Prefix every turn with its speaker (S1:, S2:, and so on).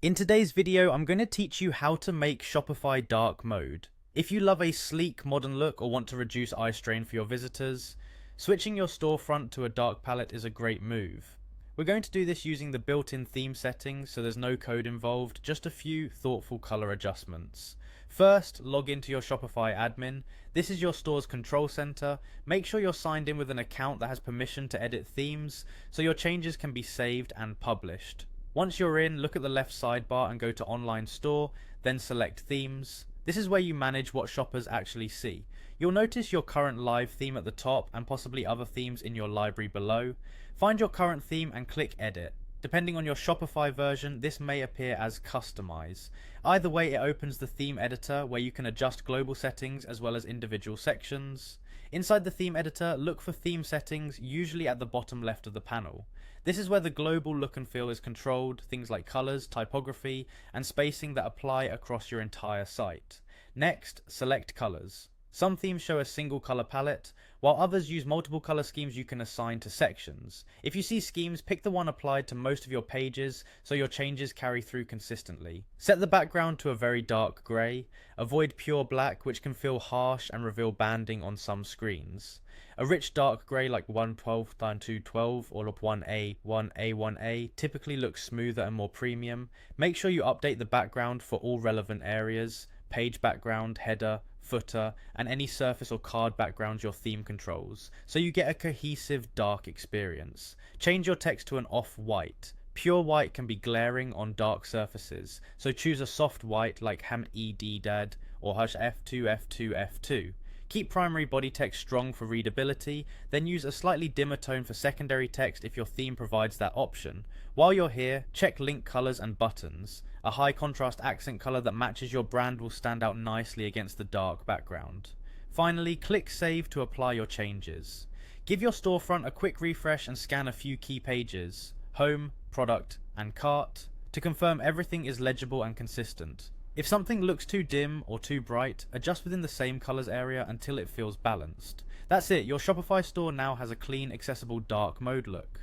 S1: In today's video, I'm going to teach you how to make Shopify dark mode. If you love a sleek, modern look or want to reduce eye strain for your visitors, switching your storefront to a dark palette is a great move. We're going to do this using the built-in theme settings, so there's no code involved, just a few thoughtful color adjustments. First, log into your Shopify admin. This is your store's control center. Make sure you're signed in with an account that has permission to edit themes, so your changes can be saved and published. Once you're in, look at the left sidebar and go to Online Store, then select Themes. This is where you manage what shoppers actually see. You'll notice your current live theme at the top and possibly other themes in your library below. Find your current theme and click Edit. Depending on your Shopify version, this may appear as Customize. Either way, it opens the theme editor where you can adjust global settings as well as individual sections. Inside the theme editor, look for theme settings, usually at the bottom left of the panel. This is where the global look and feel is controlled, things like colors, typography, and spacing that apply across your entire site. Next, select colors. Some themes show a single color palette, while others use multiple color schemes you can assign to sections. If you see schemes, pick the one applied to most of your pages so your changes carry through consistently. Set the background to a very dark grey. Avoid pure black, which can feel harsh and reveal banding on some screens. A rich dark grey like 112-212 or 1A, 1A, 1A typically looks smoother and more premium. Make sure you update the background for all relevant areas: page background, header, footer, and any surface or card backgrounds your theme controls, so you get a cohesive dark experience. Change your text to an off-white. Pure white can be glaring on dark surfaces, so choose a soft white like HAM-ED-DAD or F2, F2, F2. Keep primary body text strong for readability, then use a slightly dimmer tone for secondary text if your theme provides that option. While you're here, check link colors and buttons. A high contrast accent color that matches your brand will stand out nicely against the dark background. Finally, click Save to apply your changes. Give your storefront a quick refresh and scan a few key pages: home, product, and cart, to confirm everything is legible and consistent. If something looks too dim or too bright, adjust within the same colors area until it feels balanced. That's it, your Shopify store now has a clean, accessible dark mode look.